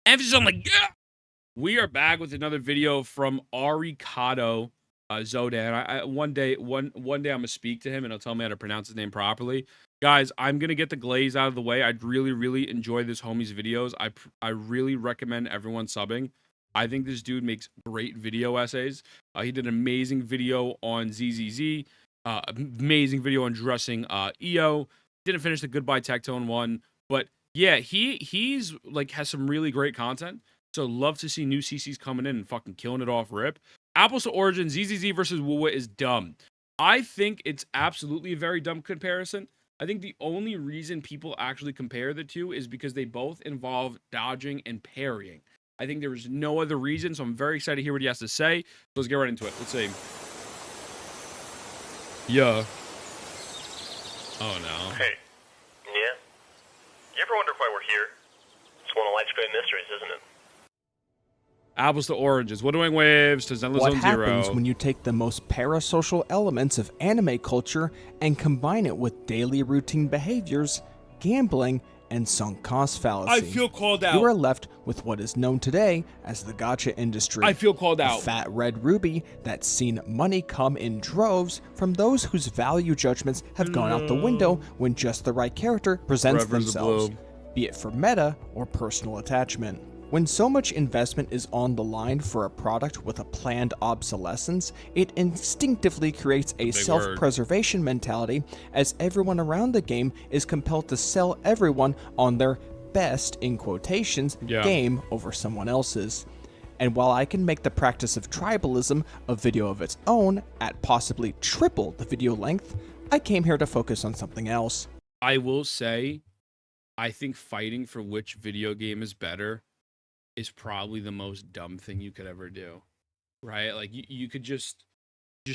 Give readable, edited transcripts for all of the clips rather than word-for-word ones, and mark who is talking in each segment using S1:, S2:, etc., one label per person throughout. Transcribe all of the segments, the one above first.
S1: Emphasis on like, yeah. We are back with another video from Arikado Xodan. One day I'm gonna speak to him and he'll tell me how to pronounce his name properly. Guys, I'm gonna get the glaze out of the way. I'd really enjoy this homie's videos. I really recommend everyone subbing. I think this dude makes great video essays. He did an amazing video on ZZZ, amazing video on dressing EO. Didn't finish the Goodbye Tectone one, but yeah, he's like has some really great content. So love to see new CCs coming in and fucking killing it off rip. Apples to Origin, ZZZ versus WuWa is dumb. I think it's absolutely a very dumb comparison. I think the only reason people actually compare the two is because they both involve dodging and parrying. I think there is no other reason, so I'm very excited to hear what he has to say. Let's get right into it. Let's see. Yeah. Oh no.
S2: Hey. Yeah? You ever wonder why we're here? It's one of life's great mysteries, isn't it?
S1: Apples to Oranges, Wuthering Waves to Zenless Zone Zero.
S3: What happens when you take the most parasocial elements of anime culture and combine it with daily routine behaviors, gambling, and sunk cost fallacy?
S1: I feel called out.
S3: You are left with what is known today as the gacha industry.
S1: I feel called out.
S3: A fat red ruby that's seen money come in droves from those whose value judgments have gone out the window when just the right character presents themselves, be it for meta or personal attachment. When so much investment is on the line for a product with a planned obsolescence, it instinctively creates a self-preservation mentality, as everyone around the game is compelled to sell everyone on their best, in quotations, game over someone else's. And while I can make the practice of tribalism a video of its own at possibly triple the video length, I came here to focus on something else.
S1: I will say, I think fighting for which video game is better is probably the most dumb thing you could ever do, right? Like you could just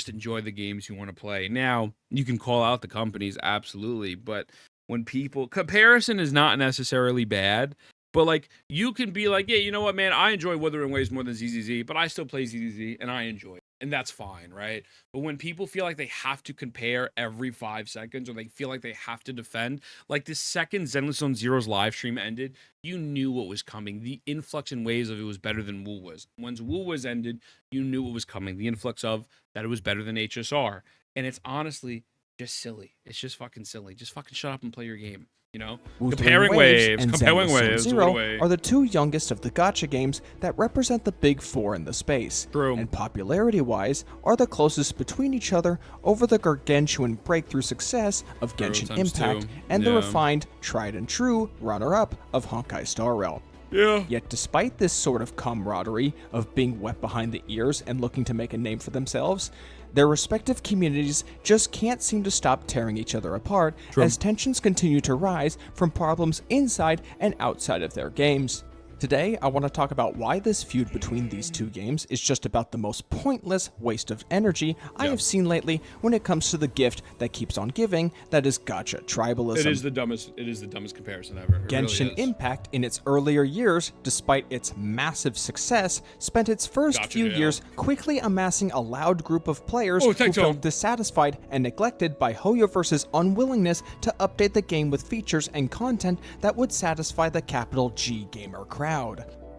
S1: enjoy the games you want to play. Now you can call out the companies, absolutely, but when comparison is not necessarily bad, but like you can be like, yeah, you know what, man, I enjoy Wuthering Waves more than ZZZ, but I still play ZZZ and I enjoy it, and that's fine, right? But when people feel like they have to compare every 5 seconds, or they feel like they have to defend, like the second Zenless Zone Zero's live stream ended, you knew what was coming. The influx in waves of it was better than WuWa's. Once WuWa's ended, you knew what was coming. The influx of that it was better than HSR. And it's honestly just silly. It's just fucking silly. Just fucking shut up and play your game. You know,
S3: Comparing Waves and Zenless Zone Zero are the two youngest of the gacha games that represent the big four in the space.
S1: True.
S3: And popularity-wise are the closest between each other over the gargantuan breakthrough success of Genshin Impact and the refined, tried and true runner-up of Honkai Star Rail.
S1: Yeah.
S3: Yet despite this sort of camaraderie of being wet behind the ears and looking to make a name for themselves, their respective communities just can't seem to stop tearing each other apart as tensions continue to rise from problems inside and outside of their games. Today, I want to talk about why this feud between these two games is just about the most pointless waste of energy I have seen lately when it comes to the gift that keeps on giving, that is Gacha Tribalism.
S1: It is the dumbest comparison ever.
S3: Genshin Impact in its earlier years, despite its massive success, spent its first few years quickly amassing a loud group of players who felt dissatisfied and neglected by Hoyoverse's unwillingness to update the game with features and content that would satisfy the capital G gamer crowd.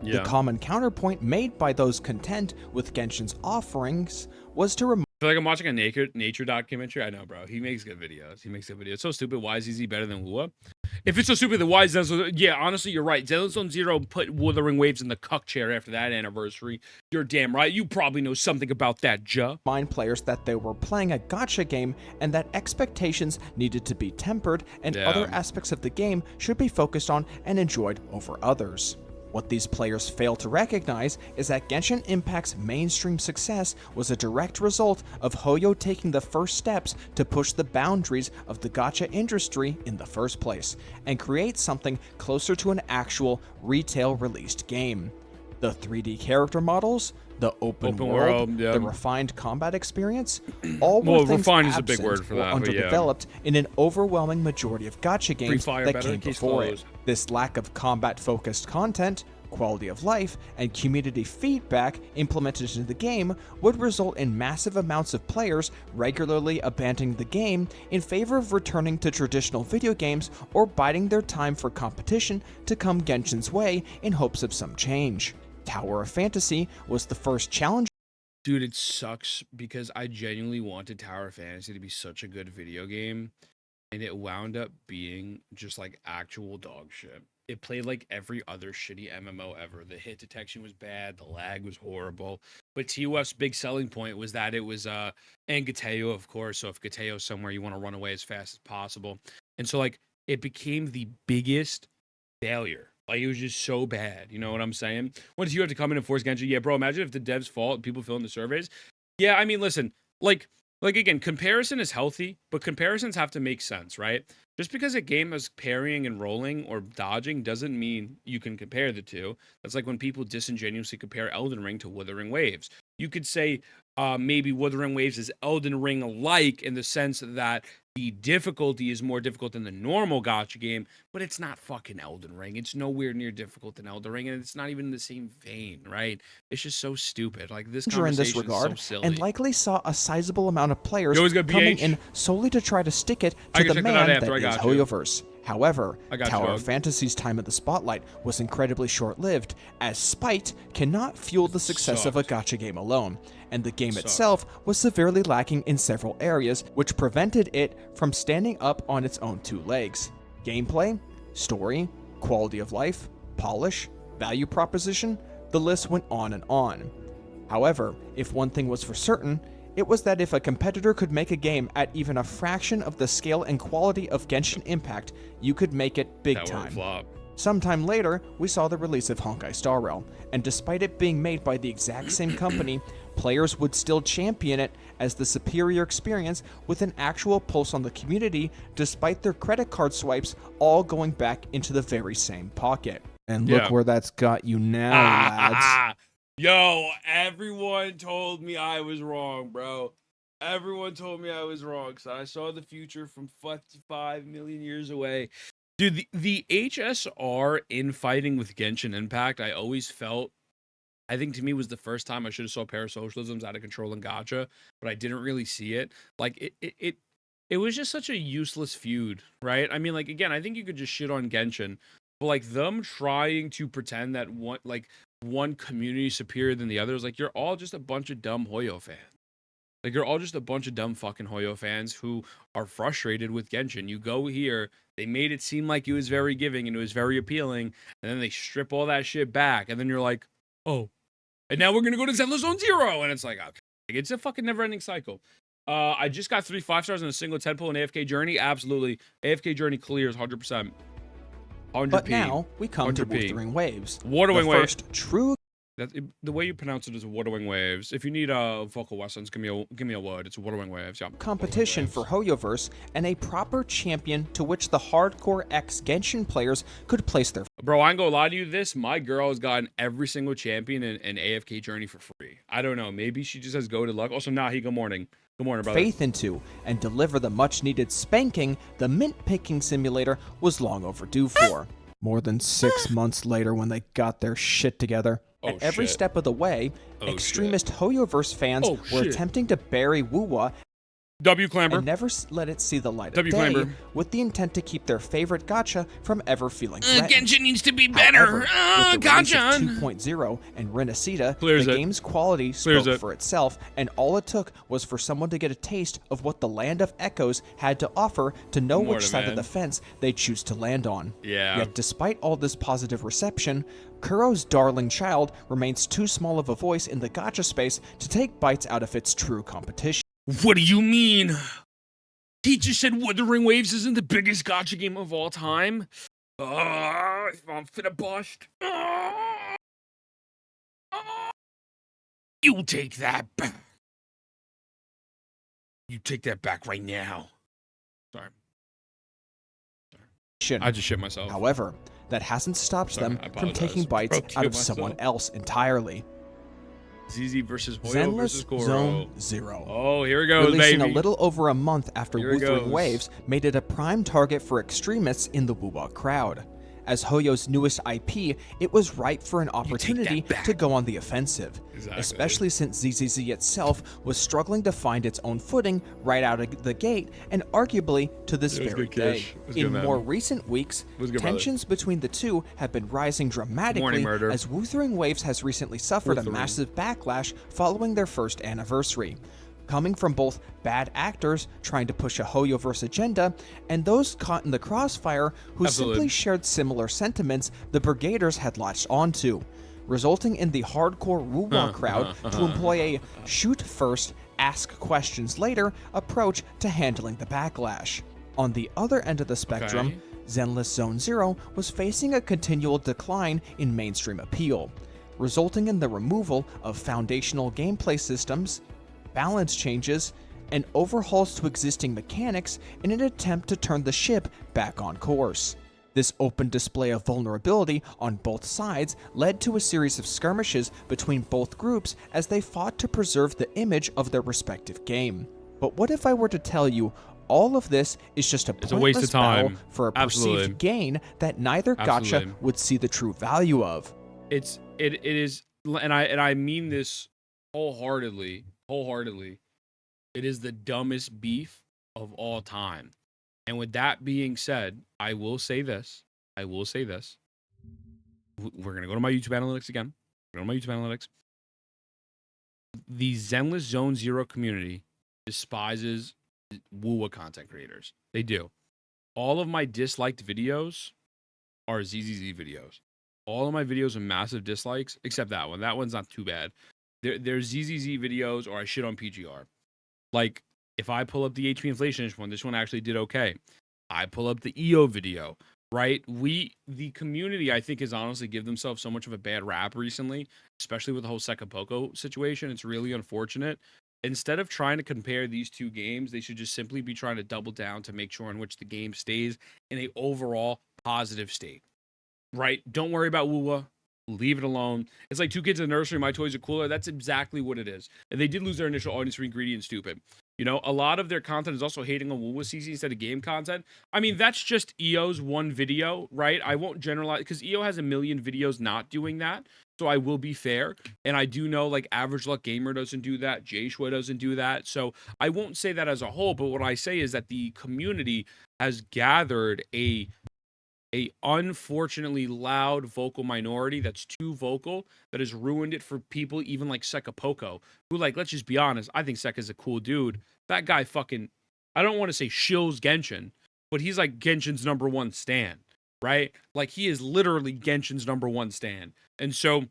S3: The common counterpoint made by those content with Genshin's offerings was to remind.
S1: I feel like I'm watching a nature documentary. I know, bro. He makes good videos. It's so stupid. Why is ZZ better than WuWa? If it's so stupid, then why is Zenless? Yeah, honestly, you're right. Zenless Zone Zero put Wuthering Waves in the cuck chair after that anniversary. You're damn right. You probably know something about that,
S3: Mind players that they were playing a gacha game and that expectations needed to be tempered and other aspects of the game should be focused on and enjoyed over others. What these players fail to recognize is that Genshin Impact's mainstream success was a direct result of Hoyo taking the first steps to push the boundaries of the gacha industry in the first place, and create something closer to an actual retail-released game. The 3D character models, the open world, the refined combat experience, all were things
S1: refined is a big word for that,
S3: underdeveloped in an overwhelming majority of gacha games that came before it. This lack of combat-focused content, quality of life, and community feedback implemented into the game would result in massive amounts of players regularly abandoning the game in favor of returning to traditional video games or biding their time for competition to come Genshin's way in hopes of some change. Tower of Fantasy was the first challenge.
S1: Dude, it sucks because I genuinely wanted Tower of Fantasy to be such a good video game, and it wound up being just like actual dog shit. It played like every other shitty MMO ever. The hit detection was bad, the lag was horrible. But TOF's big selling point was that it was and Gateo, of course. So if Gateo's somewhere, you want to run away as fast as possible. And so like it became the biggest failure. Like, it was just so bad. You know what I'm saying? Once you have to come in and force Genshin, yeah, bro, imagine if the devs' fault, people fill in the surveys. Yeah, I mean, listen, like again, comparison is healthy, but comparisons have to make sense, right? Just because a game is parrying and rolling or dodging doesn't mean you can compare the two. That's like when people disingenuously compare Elden Ring to Wuthering Waves. You could say maybe Wuthering Waves is Elden Ring-like in the sense that the difficulty is more difficult than the normal gacha game, but it's not fucking Elden Ring. It's nowhere near difficult than Elden Ring, and it's not even in the same vein, right? It's just so stupid. Like, this conversation
S3: in this regard,
S1: is so silly.
S3: And likely saw a sizable amount of players
S1: coming
S3: BH. In solely to try to stick it to the man that is Hoyoverse. However, Tower of Fantasy's time at the spotlight was incredibly short-lived, as spite cannot fuel the success of a gacha game alone, and the game itself was severely lacking in several areas, which prevented it from standing up on its own two legs. Gameplay, story, quality of life, polish, value proposition, the list went on and on. However, if one thing was for certain, it was that if a competitor could make a game at even a fraction of the scale and quality of Genshin Impact, you could make it big time. Sometime later, we saw the release of Honkai Star Rail, and despite it being made by the exact same company, players would still champion it as the superior experience with an actual pulse on the community, despite their credit card swipes all going back into the very same pocket. And look where that's got you now, lads.
S1: Yo, everyone told me I was wrong, bro. Everyone told me I was wrong, so I saw the future from 55 million years away. Dude, the HSR infighting with Genshin Impact, I always felt, I think to me was the first time I should have saw parasocialisms out of control in Gacha, but I didn't really see it. Like, it was just such a useless feud, right? I mean, like, again, I think you could just shit on Genshin, but like them trying to pretend that one community is superior than the others, like, you're all just a bunch of dumb Hoyo fans. Like, you're all just a bunch of dumb fucking Hoyo fans who are frustrated with Genshin. You go here, they made it seem like it was very giving and it was very appealing, and then they strip all that shit back, and then you're like, oh, and now we're gonna go to Zenless Zone Zero, and it's like, okay, it's a fucking never-ending cycle. I just got 3 5-stars in a single 10-pull in AFK Journey. Absolutely, AFK Journey clears 100%. 100p.
S3: But now we come to Wuthering Waves.
S1: Wuthering Waves.
S3: First true.
S1: The way you pronounce it is Wuthering Waves. If you need vocal lessons, give me a word. It's Wuthering Waves. Yeah.
S3: Competition for Hoyoverse and a proper champion to which the hardcore ex-Genshin players could place their.
S1: Bro, I ain't gonna lie to you. My girl has gotten every single champion in AFK Journey for free. I don't know. Maybe she just has goated luck. Also, Nahi, good morning. Good morning, brother.
S3: Faith into and deliver the much-needed spanking the mint-picking simulator was long overdue for. More than 6 months later, when they got their shit together. At every step of the way, extremist Hoyoverse fans were attempting to bury WuWa and never let it see the light of day, with the intent to keep their favorite gacha from ever feeling threatened.
S1: Genshin needs to be better.
S3: With the release of 2.0 and Renacida, the game's quality spoke for itself, and all it took was for someone to get a taste of what the Land of Echoes had to offer to know which side of the fence they choose to land on. Yet despite all this positive reception, Kuro's darling child remains too small of a voice in the gacha space to take bites out of its true competition.
S1: What do you mean? Teacher said Wuthering Waves isn't the biggest gacha game of all time? I'm finna bust. You take that back. You take that back right now. Sorry. I just shit myself.
S3: However, that hasn't stopped them from taking bites out of someone else entirely.
S1: ZZ versus Hoyo versus Goro.
S3: Zenless Zone Zero.
S1: Oh, here we go,
S3: Releasing
S1: baby.
S3: a little over a month after Wuthering Waves made it a prime target for extremists in the WuWa crowd. As Hoyo's newest IP, it was ripe for an opportunity to go on the offensive, especially since ZZZ itself was struggling to find its own footing right out of the gate, and arguably to this very day. In more recent weeks, tensions between the two have been rising dramatically as Wuthering Waves has recently suffered a massive backlash following their first anniversary, coming from both bad actors trying to push a Hoyoverse agenda and those caught in the crossfire who simply shared similar sentiments the Brigaders had latched onto, resulting in the hardcore WuWa crowd to employ a shoot first, ask questions later approach to handling the backlash. On the other end of the spectrum, Zenless Zone Zero was facing a continual decline in mainstream appeal, resulting in the removal of foundational gameplay systems, balance changes, and overhauls to existing mechanics in an attempt to turn the ship back on course. This open display of vulnerability on both sides led to a series of skirmishes between both groups as they fought to preserve the image of their respective game. But what if I were to tell you all of this is just a pointless battle for a perceived gain that neither gacha would see the true value of?
S1: It is, and I mean this wholeheartedly. It is the dumbest beef of all time. And with that being said, I will say this. We're going to go to my YouTube analytics again. The Zenless Zone Zero community despises WuWa content creators. They do. All of my disliked videos are ZZZ videos. All of my videos are massive dislikes, except that one. That one's not too bad. There's ZZZ videos, or I shit on PGR. Like, if I pull up the HP inflation one, this one actually did okay. I pull up the EO video, right? The community, I think, has honestly given themselves so much of a bad rap recently, especially with the whole Sekapoko situation. It's really unfortunate. Instead of trying to compare these two games, they should just simply be trying to double down to make sure in which the game stays in a overall positive state, right? Don't worry about WuWa. Leave it alone. It's like two kids in the nursery. My toys are cooler. That's exactly what it is. And they did lose their initial audience for Ingredient Stupid. You know, a lot of their content is also hating on WuWa CC instead of game content. I mean, that's just EO's one video, right? I won't generalize because EO has a million videos not doing that. So I will be fair. And I do know like Average Luck Gamer doesn't do that. Jshua doesn't do that. So I won't say that as a whole. But what I say is that the community has gathered a unfortunately loud vocal minority that's too vocal, that has ruined it for people even like Sekapoko, who, like, let's just be honest, I think Seka's a cool dude. That guy fucking, I don't want to say shills Genshin, but he's like Genshin's #1 stan, right? Like, he is literally Genshin's #1 stan. And so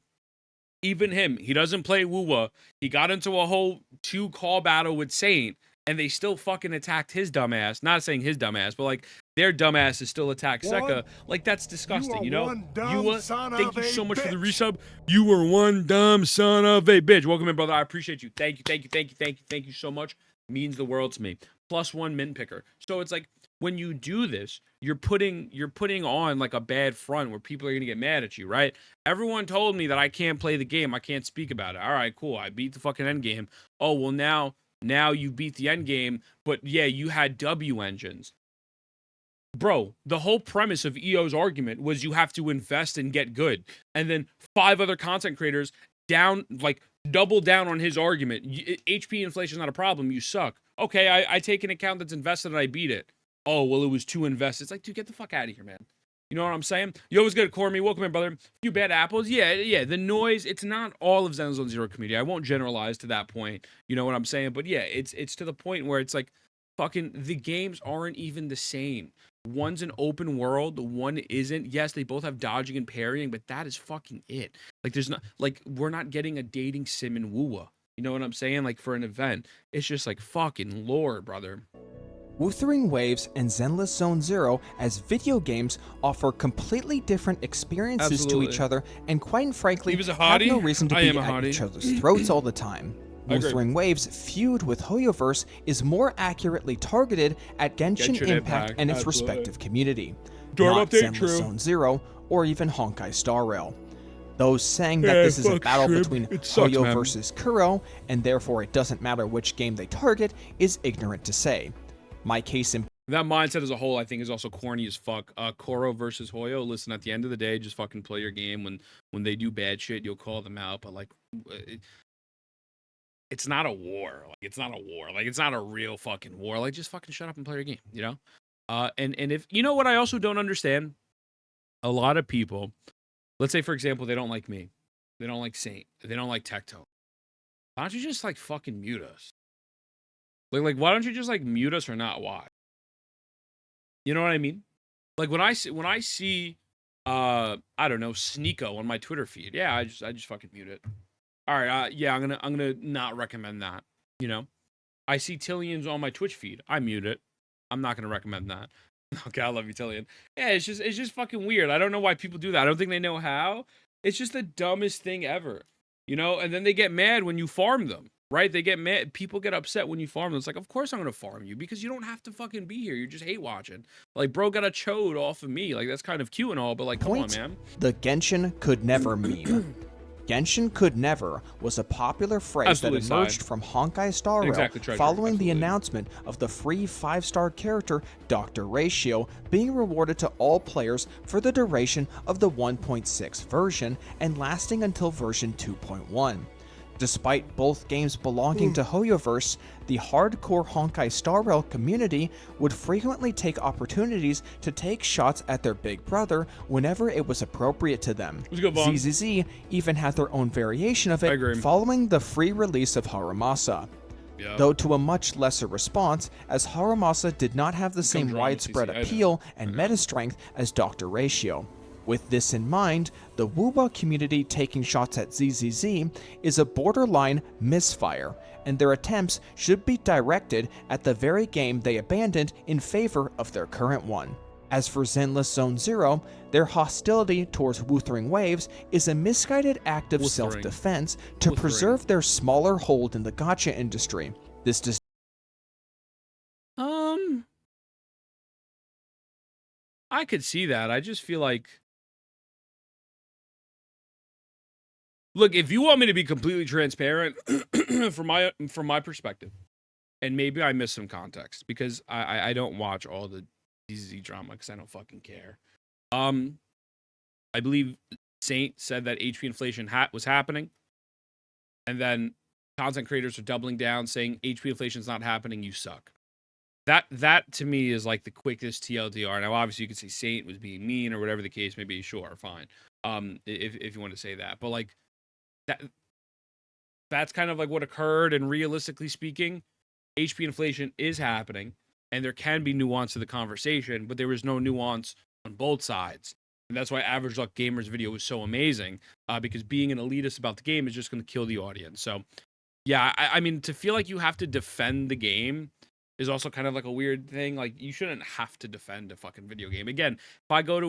S1: even him, he doesn't play WuWa. He got into a whole 2-call battle with Saint, and they still fucking attacked his dumbass. Not saying his dumbass, but like their dumbass is still attacked Seka. Like, that's disgusting, you know? Thank you so much for the resub. You were one dumb son of a bitch. Welcome in, brother. I appreciate you. Thank you so much. Means the world to me. +1 min picker. So it's like, when you do this, you're putting on like a bad front where people are gonna get mad at you, right? Everyone told me that I can't play the game, I can't speak about it. All right, cool. I beat the fucking end game. Oh well, now you beat the end game, but yeah, you had W engines. Bro, the whole premise of EO's argument was you have to invest and get good. And then 5 other content creators double down on his argument. HP inflation is not a problem, you suck. Okay, I take an account that's invested and I beat it. Oh, well, it was too invested. It's like, dude, get the fuck out of here, man. You know what I'm saying? You always good, Cormy. Welcome in, brother. Few bad apples. Yeah. The noise, it's not all of Zenless Zone Zero community. I won't generalize to that point. You know what I'm saying? But yeah, it's to the point where it's like, fucking, the games aren't even the same. One's an open world, one isn't. Yes, they both have dodging and parrying, but that is fucking it. Like, there's not, like, we're not getting a dating sim in WuWa. You know what I'm saying? Like, for an event. It's just like, fucking lord, brother.
S3: Wuthering Waves and Zenless Zone Zero as video games offer completely different experiences to each other, and quite frankly, have no reason to be at each other's throats all the time. Wuthering Waves' feud with Hoyoverse is more accurately targeted at Genshin Impact and its respective community, not Zenless Zone Zero or even Honkai Star Rail. Those saying that this is a battle between Hoyo versus Kuro, and therefore it doesn't matter which game they target, is ignorant to say. My case in
S1: That mindset as a whole, I think, is also corny as fuck. Koro versus Hoyo. Listen, at the end of the day, just fucking play your game. When they do bad shit, you'll call them out. But like, it's not a war. Like, it's not a war. Like, it's not a real fucking war. Like, just fucking shut up and play your game. You know. And if you know what I also don't understand, a lot of people, let's say for example, they don't like me, they don't like Saint, they don't like Tecto. Why don't you just like fucking mute us? Like why don't you just like mute us or not watch? You know what I mean? Like when I see I don't know, Sneeko on my Twitter feed, yeah, I just fucking mute it. All right, yeah, I'm gonna not recommend that. You know, I see Tillian's on my Twitch feed, I mute it. I'm not gonna recommend that. Okay, I love you, Tillian. Yeah, it's just fucking weird. I don't know why people do that. I don't think they know how. It's just the dumbest thing ever. You know, and then they get mad when you farm them. Right? They get mad. People get upset when you farm them. It's like, of course I'm gonna farm you because you don't have to fucking be here. You're just hate watching. Like, bro got a chode off of me. Like, that's kind of cute and all, but like, come on, man.
S3: The Genshin could never meme. Genshin could never was a popular phrase
S1: Absolutely
S3: that emerged from Honkai Star Rail
S1: Exactly,
S3: following the announcement of the free 5-star character Dr. Ratio being rewarded to all players for the duration of the 1.6 version and lasting until version 2.1. Despite both games belonging to Hoyoverse, the hardcore Honkai Star Rail community would frequently take opportunities to take shots at their big brother whenever it was appropriate to them. ZZZ even had their own variation of it following the free release of Haramasa. Though to a much lesser response, as Haramasa did not have the same widespread appeal and meta strength as Dr. Ratio. With this in mind, the WuWa community taking shots at ZZZ is a borderline misfire, and their attempts should be directed at the very game they abandoned in favor of their current one. As for Zenless Zone Zero, their hostility towards Wuthering Waves is a misguided act of self-defense to preserve their smaller hold in the gacha industry. This does
S1: I could see that. I just feel like, look, if you want me to be completely transparent from my perspective, and maybe I miss some context because I don't watch all the ZZZ drama because I don't fucking care. I believe Saint said that HP inflation was happening, and then content creators are doubling down saying HP inflation is not happening, you suck. That to me is like the quickest TLDR. Now, obviously, you could say Saint was being mean or whatever the case may be. Sure, fine. If you want to say that, but like that's kind of like what occurred. And realistically speaking, HP inflation is happening, and there can be nuance to the conversation, but there was no nuance on both sides. And that's why Average Luck Gamer's video was so amazing, because being an elitist about the game is just going to kill the audience. So, yeah, I mean, to feel like you have to defend the game is also kind of like a weird thing. Like, you shouldn't have to defend a fucking video game. Again, if I go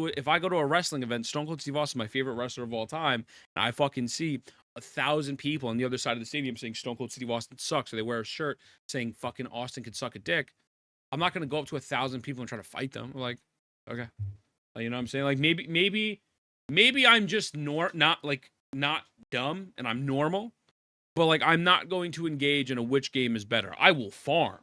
S1: to a wrestling event, Stone Cold Steve Austin, my favorite wrestler of all time, and I fucking see 1,000 people on the other side of the stadium saying Stone Cold Steve Austin sucks, or they wear a shirt saying fucking Austin could suck a dick, I'm not gonna go up to 1,000 people and try to fight them. I'm like, okay, you know what I'm saying? Like, maybe I'm just not dumb and I'm normal, but like I'm not going to engage in a which game is better. I will farm.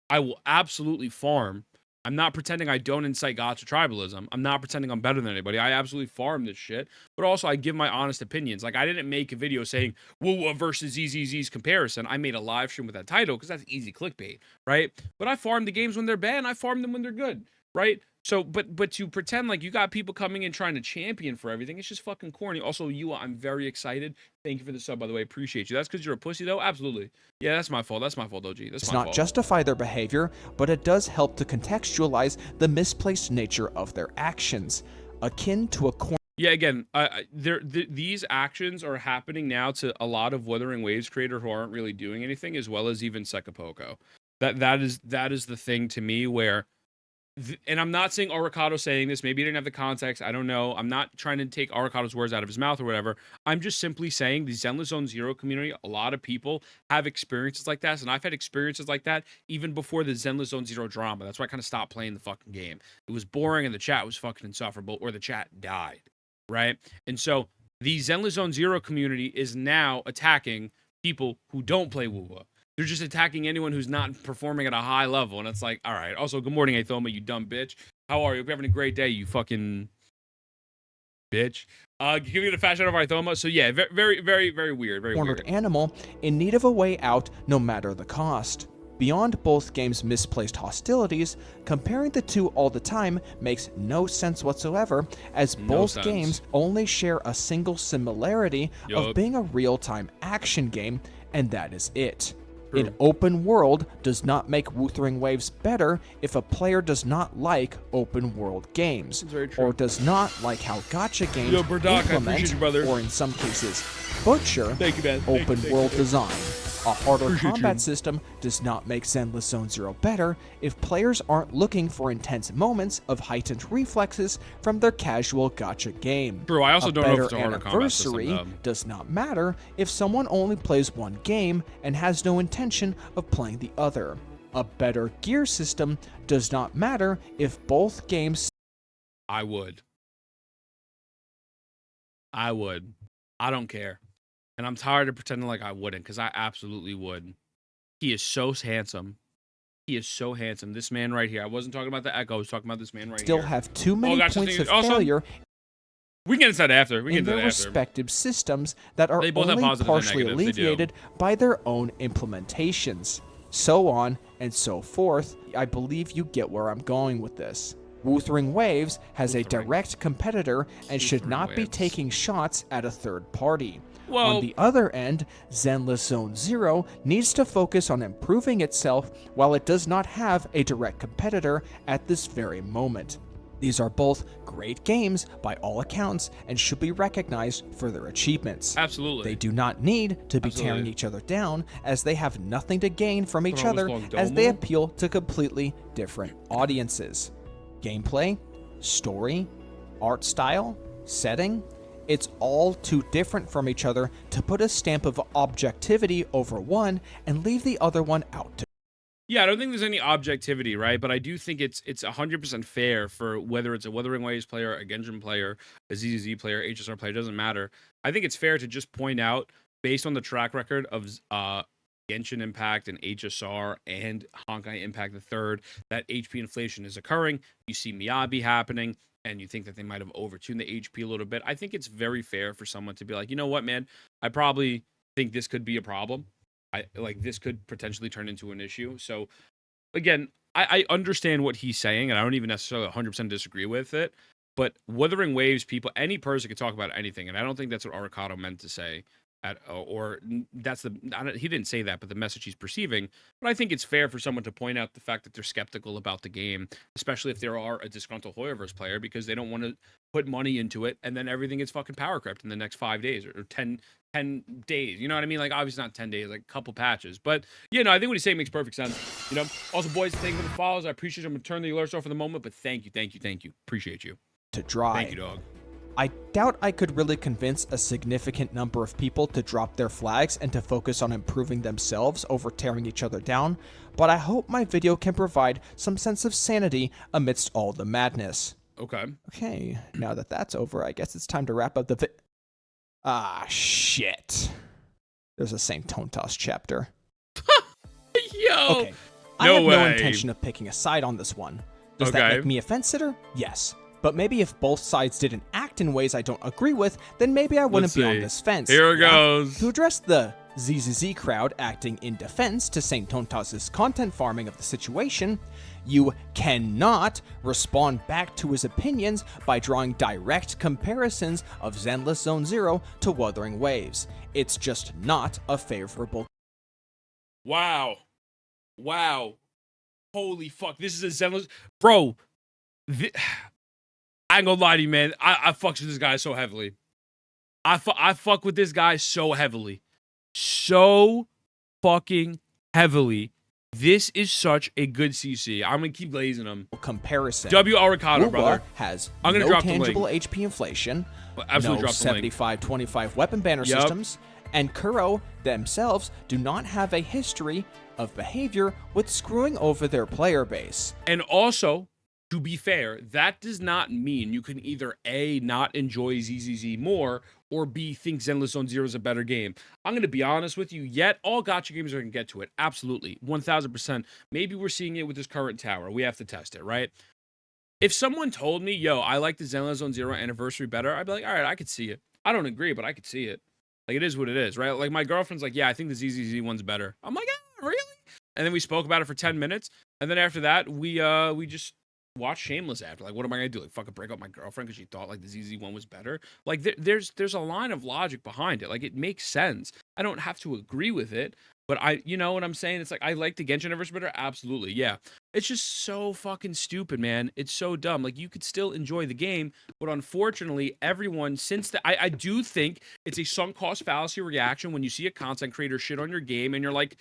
S1: I will absolutely farm. I'm not pretending I don't incite Gacha Tribalism. I'm not pretending I'm better than anybody. I absolutely farm this shit. But also, I give my honest opinions. Like, I didn't make a video saying WuWa versus ZZZ's comparison. I made a live stream with that title because that's easy clickbait, right? But I farm the games when they're bad, and I farm them when they're good, right? So, but to pretend like you got people coming in trying to champion for everything, it's just fucking corny. Also, you, I'm very excited. Thank you for the sub, by the way. Appreciate you. That's because you're a pussy, though? Absolutely. Yeah, that's my fault. That's my fault, OG. That's my fault.
S3: Not justify their behavior, but it does help to contextualize the misplaced nature of their actions, akin to a
S1: Yeah, again, these actions are happening now to a lot of Wuthering Waves creators who aren't really doing anything, as well as even Sekapoko. That is the thing to me where, and I'm not saying Arikado saying this, maybe he didn't have the context, I don't know. I'm not trying to take Arikado's words out of his mouth or whatever. I'm just simply saying the Zenless Zone Zero community, a lot of people have experiences like that, and I've had experiences like that even before the Zenless Zone Zero drama. That's why I kind of stopped playing the fucking game. It was boring and the chat was fucking insufferable, or the chat died, right? And so the Zenless Zone Zero community is now attacking people who don't play WuWa. They're just attacking anyone who's not performing at a high level. And it's like, all right. Also, good morning, Athoma, you dumb bitch. How are you? Hope you're having a great day, you fucking bitch. Giving it a fast shout of Athoma. So yeah, very, very, very weird. Very
S3: cornered
S1: weird.
S3: animal in need of a way out no matter the cost. Beyond both games' misplaced hostilities, comparing the two all the time makes no sense whatsoever, as both games only share a single similarity of being a real-time action game, and that is it. An open world does not make Wuthering Waves better if a player does not like open world games, or does not like how gacha games implement, or in some cases, butcher open world design. A harder combat system does not make Zenless Zone Zero better if players aren't looking for intense moments of heightened reflexes from their casual gacha game.
S1: True, I also don't know if it's a harder combat
S3: system, does not matter if someone only plays one game and has no intention of playing the other. A better gear system does not matter if both games...
S1: I would. I don't care. And I'm tired of pretending like I wouldn't, because I absolutely would. He is so handsome. He is so handsome. This man right here. I wasn't talking about the Echo. I was talking about this man right here.
S3: Still have too many points of failure.
S1: We can get into that after.
S3: In their respective systems that are only partially alleviated by their own implementations. So on and so forth. I believe you get where I'm going with this. Wuthering Waves has a direct competitor and should not be taking shots at a third party. On the other end, Zenless Zone Zero needs to focus on improving itself while it does not have a direct competitor at this very moment. These are both great games by all accounts and should be recognized for their achievements.
S1: Absolutely.
S3: They do not need to be tearing each other down, as they have nothing to gain from each other, as they appeal to completely different audiences. Gameplay, story, art style, setting, it's all too different from each other to put a stamp of objectivity over one and leave the other one out.
S1: Yeah, I don't think there's any objectivity, right? But I do think it's 100% fair for whether it's a Wuthering Waves player, a Genshin player, a ZZZ player, HSR player, doesn't matter. I think it's fair to just point out, based on the track record of Genshin Impact and HSR and Honkai Impact III, that HP inflation is occurring. You see Miyabi happening, and you think that they might have overtuned the HP a little bit. I think it's very fair for someone to be like, you know what, man, I probably think this could be a problem. This could potentially turn into an issue. So again, I understand what he's saying, and I don't even necessarily 100% disagree with it. But Wuthering Waves people, any person can talk about anything, and I don't think that's what Arikado meant to say. He didn't say that, but the message he's perceiving. But I think it's fair for someone to point out the fact that they're skeptical about the game, especially if there are a disgruntled Hoyoverse player, because they don't want to put money into it and then everything gets fucking power crept in the next 5 days or 10 days. You know what I mean? Like, obviously not 10 days, like a couple patches. But, you know, I think what he's saying makes perfect sense. You know, also, boys, thank you for the follows. I appreciate you. I'm going to turn the alerts off for the moment, but thank you. Appreciate you.
S3: To dry.
S1: Thank you, dog.
S3: I doubt I could really convince a significant number of people to drop their flags and to focus on improving themselves over tearing each other down, but I hope my video can provide some sense of sanity amidst all the madness. Okay, now that that's over, I guess it's time to wrap up the shit. There's a Saint Tontas chapter.
S1: Yo!
S3: Okay, I have no intention of picking a side on this one. Does that make me a fence-sitter? Yes. But maybe if both sides didn't act in ways I don't agree with, then maybe I wouldn't be on this fence.
S1: Here it goes.
S3: To address the ZZZ crowd acting in defense to Saint Tontas' content farming of the situation, you cannot respond back to his opinions by drawing direct comparisons of Zenless Zone Zero to Wuthering Waves. It's just not a favorable...
S1: Wow. Holy fuck. This is a Zenless... Bro. I ain't gonna lie to you, man. I fucks with this guy so heavily. I fuck with this guy so heavily. So fucking heavily. This is such a good CC. I'm gonna keep glazing him.
S3: Comparison.
S1: W Arikado,
S3: WuWa
S1: brother.
S3: I'm gonna drop tangible HP inflation.
S1: Absolutely drop
S3: 75-25 weapon banner systems. And Kuro themselves do not have a history of behavior with screwing over their player base.
S1: And also, to be fair, that does not mean you can either A, not enjoy ZZZ more, or B, think Zenless Zone Zero is a better game. I'm going to be honest with you, yet all gacha games are going to get to it. Absolutely. 1000%. Maybe we're seeing it with this current tower. We have to test it, right? If someone told me, yo, I like the Zenless Zone Zero Anniversary better, I'd be like, all right, I could see it. I don't agree, but I could see it. Like, it is what it is, right? Like, my girlfriend's like, yeah, I think the ZZZ one's better. I'm like, ah, really? And then we spoke about it for 10 minutes. And then after that, we just watched Shameless after. Like, what am I going to do? Like, fucking break up my girlfriend because she thought, like, the ZZ one was better? Like, there's a line of logic behind it. Like, it makes sense. I don't have to agree with it. But you know what I'm saying? It's like, I like the Genshin Universe better? Absolutely, yeah. It's just so fucking stupid, man. It's so dumb. Like, you could still enjoy the game, but unfortunately, everyone, I do think it's a sunk cost fallacy reaction when you see a content creator shit on your game and you're like,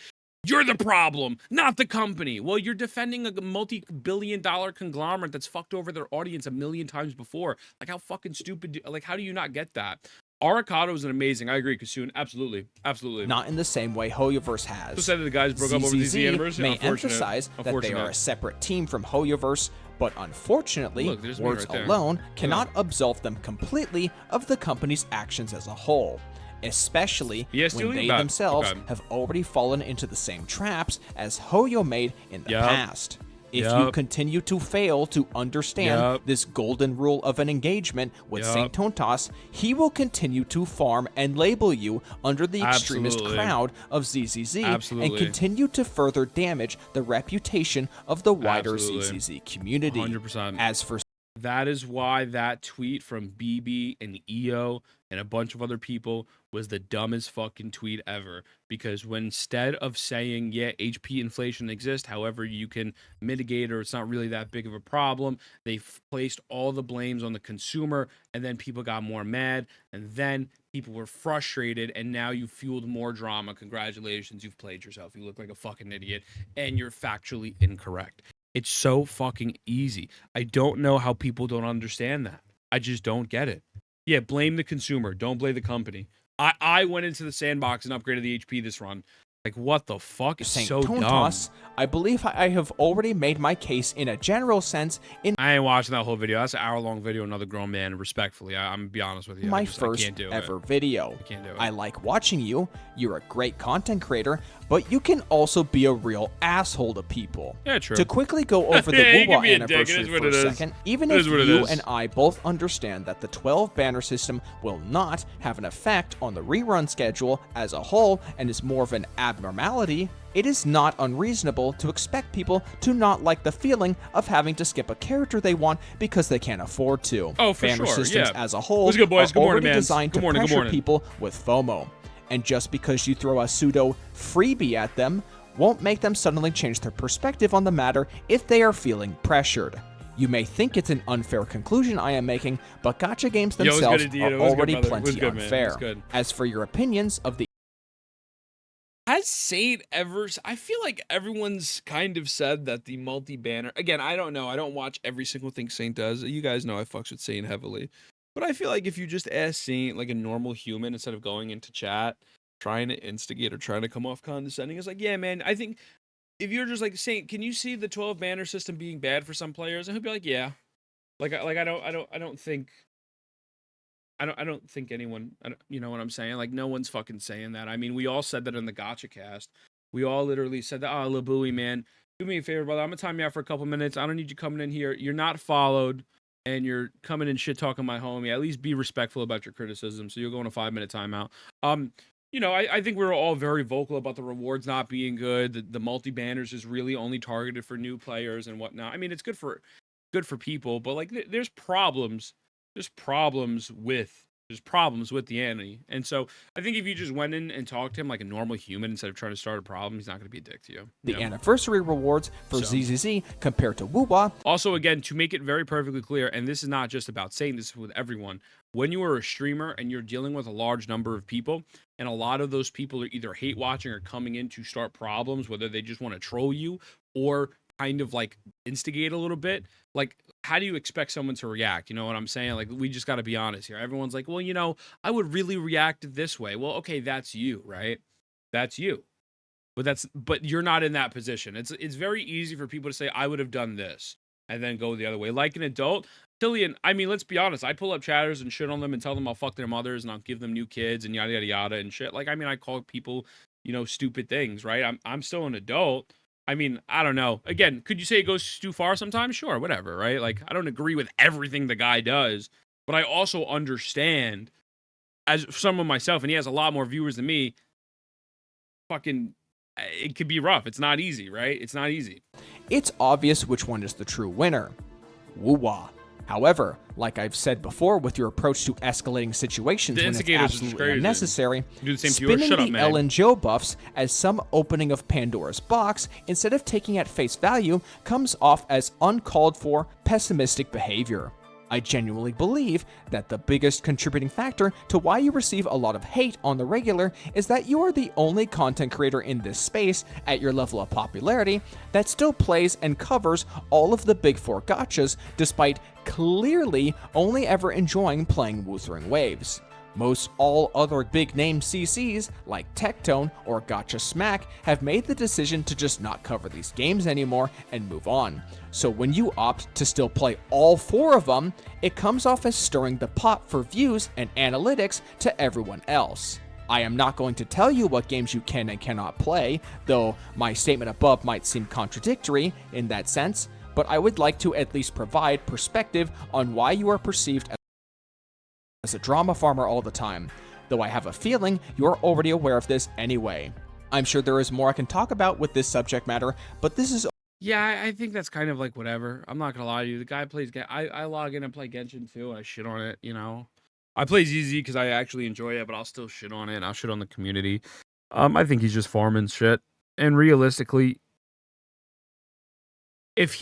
S1: you're the problem, not the company. Well, you're defending a multi-billion-dollar conglomerate that's fucked over their audience a million times before. Like, how fucking stupid, like, how do you not get that? Arikado is an amazing. I agree, Kasoon. Absolutely. Absolutely.
S3: Not in the same way HoYoverse has.
S1: So said the guys broke up over the ZZ Anniversary.
S3: May emphasize that they are a separate team from HoYoverse, but unfortunately, words alone cannot absolve them completely of the company's actions as a whole. Especially when they themselves have already fallen into the same traps as Hoyo made in the past. If you continue to fail to understand this golden rule of an engagement with Saint Tontas, he will continue to farm and label you under the extremist crowd of ZZZ and continue to further damage the reputation of the wider ZZZ community.
S1: 100%.
S3: As for
S1: that is why that tweet from BB and EO and a bunch of other people was the dumbest fucking tweet ever. Because when instead of saying, yeah, HP inflation exists, however you can mitigate or it's not really that big of a problem, they placed all the blames on the consumer, and then people got more mad, and then people were frustrated, and now you fueled more drama. Congratulations, you've played yourself. You look like a fucking idiot, and you're factually incorrect. It's so fucking easy. I don't know how people don't understand that. I just don't get it. Yeah, blame the consumer. Don't blame the company. I went into the sandbox and upgraded the HP this run. Like, what the fuck? It's so dumb.
S3: I believe I have already made my case in a general sense.
S1: I ain't watching that whole video. That's an hour-long video. Another grown man. Respectfully, I'm gonna be honest with you.
S3: My first ever video.
S1: I can't do it.
S3: I like watching you. You're a great content creator, but you can also be a real asshole to people.
S1: Yeah, true.
S3: To quickly go over the WuWa anniversary for a second, even if you and I both understand that the 12 banner system will not have an effect on the rerun schedule as a whole and is more of an abnormality, it is not unreasonable to expect people to not like the feeling of having to skip a character they want because they can't afford to.
S1: Oh, for
S3: Banner
S1: sure,
S3: systems as a whole
S1: good, boys?
S3: are
S1: Good
S3: already
S1: morning,
S3: designed to pressure people with FOMO. And just because you throw a pseudo freebie at them won't make them suddenly change their perspective on the matter if they are feeling pressured. You may think it's an unfair conclusion I am making, but gacha games themselves are already plenty unfair. As for your opinions of the
S1: Has Saint ever... I feel like everyone's kind of said that the multi-banner... Again, I don't know. I don't watch every single thing Saint does. You guys know I fucks with Saint heavily. But I feel like if you just ask Saint like a normal human instead of going into chat, trying to instigate or trying to come off condescending, it's like, yeah, man, I think if you're just like, Saint, can you see the 12 banner system being bad for some players? And he'll be like, yeah. I don't think anyone, you know what I'm saying? Like, no one's fucking saying that. I mean, we all said that in the Gacha cast. We all literally said that, oh, Labui, man, do me a favor, brother. I'm gonna time you out for a couple minutes. I don't need you coming in here. You're not followed, and you're coming in shit talking my homie. At least be respectful about your criticism. So you'll go on a 5-minute timeout. You know, I think we were all very vocal about the rewards not being good. The multi-banners is really only targeted for new players and whatnot. I mean, it's good for people, but like there's problems with the Annie. And so I think if you just went in and talked to him like a normal human instead of trying to start a problem, he's not going to be a dick to you.
S3: The anniversary rewards for ZZZ compared to WuWa.
S1: Also, again, to make it very perfectly clear, and this is not just about saying this with everyone, when you are a streamer and you're dealing with a large number of people, and a lot of those people are either hate watching or coming in to start problems, whether they just want to troll you or kind of like instigate a little bit, like how do you expect someone to react? You know what I'm saying? Like, we just got to be honest here. Everyone's like, well, you know, I would really react this way. Well, okay, that's you, right? That's you. But you're not in that position. It's very easy for people to say, I would have done this, and then go the other way. Like an adult, Tillian, I mean, let's be honest. I pull up chatters and shit on them and tell them I'll fuck their mothers and I'll give them new kids and yada yada yada and shit. Like, I mean, I call people, you know, stupid things, right? I'm still an adult. I mean, I don't know. Again, could you say it goes too far sometimes? Sure, whatever, right? Like, I don't agree with everything the guy does, but I also understand, as someone myself, and he has a lot more viewers than me, fucking, it could be rough. It's not easy, right? It's not easy.
S3: It's obvious which one is the true winner. WuWa. However, like I've said before, with your approach to escalating situations when it's absolutely unnecessary,
S1: do the same
S3: spinning
S1: Shut
S3: the
S1: up, man.
S3: Ellen Joe buffs as some opening of Pandora's box instead of taking at face value comes off as uncalled for, pessimistic behavior. I genuinely believe that the biggest contributing factor to why you receive a lot of hate on the regular is that you are the only content creator in this space at your level of popularity that still plays and covers all of the big four gachas despite clearly only ever enjoying playing Wuthering Waves. Most all other big-name CCs, like Tectone or Gacha Smack, have made the decision to just not cover these games anymore and move on. So when you opt to still play all four of them, it comes off as stirring the pot for views and analytics to everyone else. I am not going to tell you what games you can and cannot play, though my statement above might seem contradictory in that sense, but I would like to at least provide perspective on why you are perceived as a drama farmer all the time, though I have a feeling you're already aware of this anyway. I'm sure there is more I can talk about with this subject matter, but this is...
S1: Yeah, I think that's kind of like whatever. I'm not gonna lie to you. The guy plays... I log in and play Genshin too, and I shit on it, you know? I play ZZ because I actually enjoy it, but I'll still shit on it, and I'll shit on the community. I think he's just farming shit. And realistically, if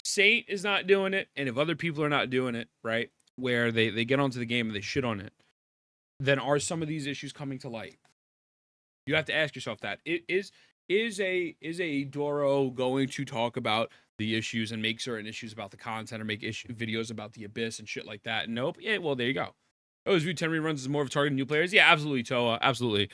S1: Saint is not doing it, and if other people are not doing it, right? Where they get onto the game and they shit on it, then are some of these issues coming to light? You have to ask yourself that. Is a Doro going to talk about the issues and make certain issues about the content or make videos about the Abyss and shit like that? Nope. Yeah, well, there you go. Oh, is View 10 reruns is more of a target of new players? Yeah, absolutely, Toa. Absolutely.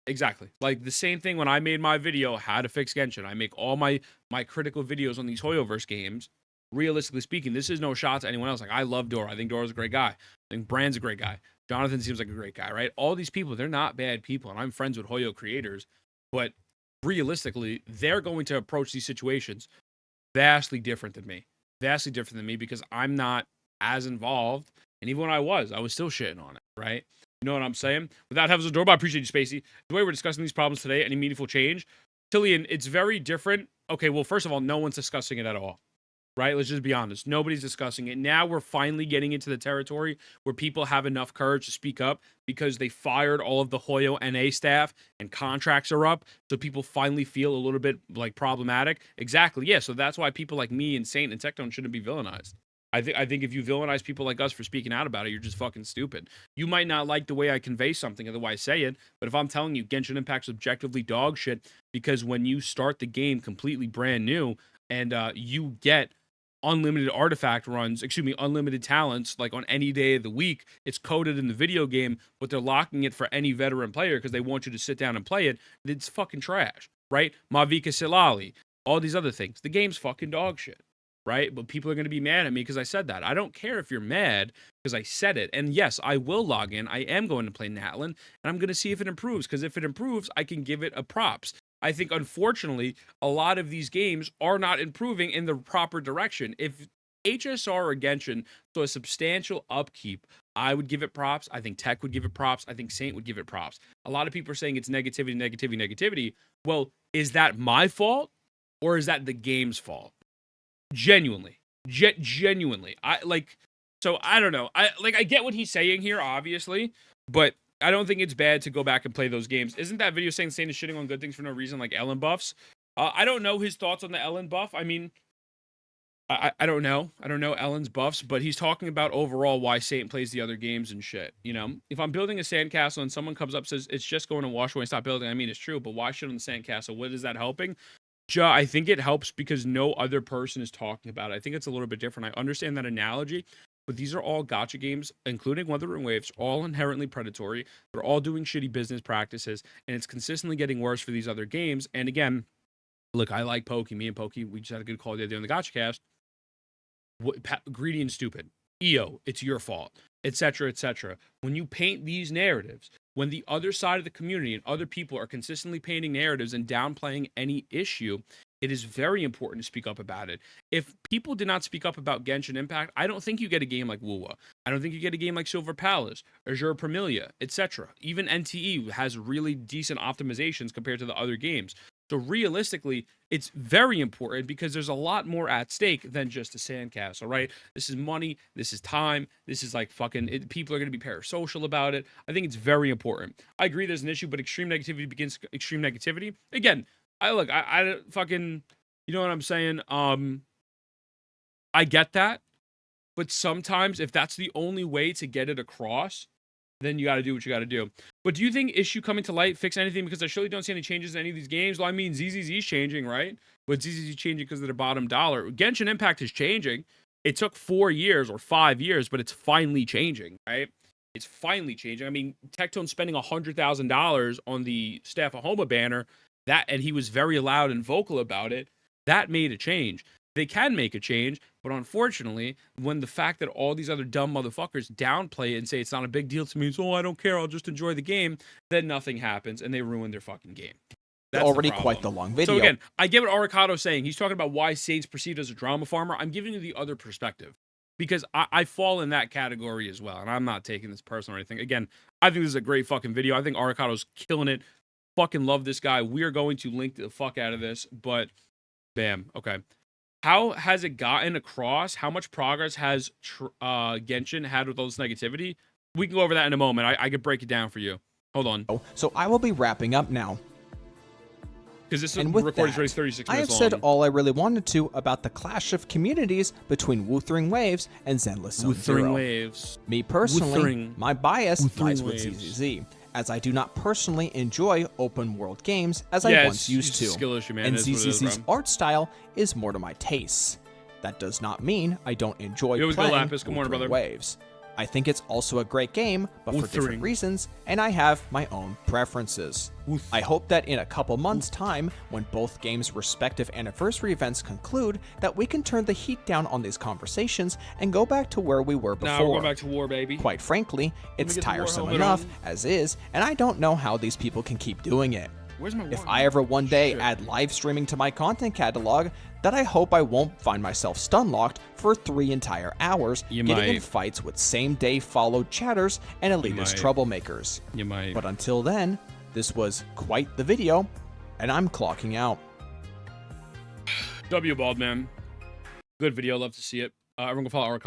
S1: Exactly. Like the same thing when I made my video, how to fix Genshin. I make all my critical videos on these Hoyoverse games. Realistically speaking, this is no shot to anyone else. Like, I love Dora. I think Dora's a great guy. I think Brand's a great guy. Jonathan seems like a great guy, right? All these people, they're not bad people, and I'm friends with Hoyo creators, but realistically, they're going to approach these situations vastly different than me. Vastly different than me because I'm not as involved, and even when I was still shitting on it, right? You know what I'm saying? Without having a door, I appreciate you, Spacey. The way we're discussing these problems today, any meaningful change? Tillian, it's very different. Okay, well, first of all, no one's discussing it at all. Right? Let's just be honest. Nobody's discussing it. Now we're finally getting into the territory where people have enough courage to speak up because they fired all of the Hoyo NA staff and contracts are up. So people finally feel a little bit like problematic. Exactly. Yeah. So that's why people like me and Saint and Tectone shouldn't be villainized. I think if you villainize people like us for speaking out about it, you're just fucking stupid. You might not like the way I convey something or the way I say it, but if I'm telling you Genshin Impact's objectively dog shit, because when you start the game completely brand new and you get unlimited artifact runs, unlimited talents, like on any day of the week, it's coded in the video game, but they're locking it for any veteran player because they want you to sit down and play it. It's fucking trash, right? Mavika Silali, all these other things. The game's fucking dog shit, right? But people are going to be mad at me because I said that. I don't care if you're mad because I said it. And yes, I will log in. I am going to play Natlin, and I'm going to see if it improves, because if it improves, I can give it a props. I think, unfortunately, a lot of these games are not improving in the proper direction. If HSR or Genshin saw a substantial upkeep, I would give it props. I think Tech would give it props. I think Saint would give it props. A lot of people are saying it's negativity. Well, is that my fault or is that the game's fault? Genuinely. Genuinely. So I don't know. I get what he's saying here, obviously, but I don't think it's bad to go back and play those games. Isn't that video saying Saint is shitting on good things for no reason, like Ellen buffs? I don't know his thoughts on the Ellen buff. I mean, I don't know. I don't know Ellen's buffs, but he's talking about overall why Saint plays the other games and shit. You know, if I'm building a sandcastle and someone comes up and says it's just going to wash away and stop building, I mean, it's true, but why shit on the sandcastle? What is that helping? I think it helps because no other person is talking about it. I think it's a little bit different. I understand that analogy, but these are all gacha games, including Wuthering Waves, all inherently predatory. They're all doing shitty business practices, and it's consistently getting worse for these other games. And again, look, I like Pokey. Me and Pokey, we just had a good call the other day on the Gacha Cast. greedy and stupid. EO, it's your fault, etc., etc. When you paint these narratives, when the other side of the community and other people are consistently painting narratives and downplaying any issue, it is very important to speak up about it. If people did not speak up about Genshin Impact, I don't think you get a game like WuWa. I don't think you get a game like Silver Palace, Azure Premilia, etc. Even NTE has really decent optimizations compared to the other games. So realistically, it's very important because there's a lot more at stake than just a sandcastle, right? This is money, this is time, this is like fucking, people are going to be parasocial about it. I think it's very important. I agree there's an issue, but extreme negativity begins extreme negativity. Again, I fucking, you know what I'm saying? I get that, but sometimes if that's the only way to get it across, then you got to do what you got to do. But do you think issue coming to light fix anything? Because I surely don't see any changes in any of these games. Well, I mean, ZZZ's changing, right? But ZZZ changing because of their bottom dollar. Genshin Impact is changing. It took 4 years or 5 years, but it's finally changing, right? It's finally changing. I mean, Tectone spending $100,000 on the Staff of Homa banner, and he was very loud and vocal about it. That made a change. They can make a change, but unfortunately, when the fact that all these other dumb motherfuckers downplay it and say it's not a big deal to me, so I don't care, I'll just enjoy the game, then nothing happens and they ruin their fucking game. That's
S3: already quite the long video.
S1: So again, I get what Arikado's saying. He's talking about why Sade's perceived as a drama farmer. I'm giving you the other perspective because I fall in that category as well, and I'm not taking this personal or anything. Again, I think this is a great fucking video. I think Arikado's killing it. Fucking love this guy. We are going to link the fuck out of this, but bam, okay. How has it gotten across? How much progress has Genshin had with all this negativity? We can go over that in a moment. I could break it down for you. Hold on.
S3: So I will be wrapping up now.
S1: Because this recording is already 36 minutes long.
S3: I have said all I really wanted to about the clash of communities between Wuthering Waves and Zenless Zone Zero.
S1: Wuthering Waves.
S3: Me personally, my bias lies with ZZZ, as I do not personally enjoy open world games as I once used to,
S1: skill issue, man.
S3: and ZZZ's art style is more to my tastes. That does not mean I don't enjoy playing Wuthering Waves. I think it's also a great game, but for different reasons, and I have my own preferences. I hope that in a couple months' time, when both games' respective anniversary events conclude, that we can turn the heat down on these conversations and go back to where we were before.
S1: Nah, we're going back to war, baby.
S3: Quite frankly, it's tiresome enough as is, and I don't know how these people can keep doing it. If I ever one day add live streaming to my content catalog, that I hope I won't find myself stun-locked for 3 entire hours getting in fights with same-day followed chatters and elitist troublemakers. But until then, this was quite the video, and I'm clocking out.
S1: W Bald, man. Good video. Love to see it. Everyone go follow Arikado.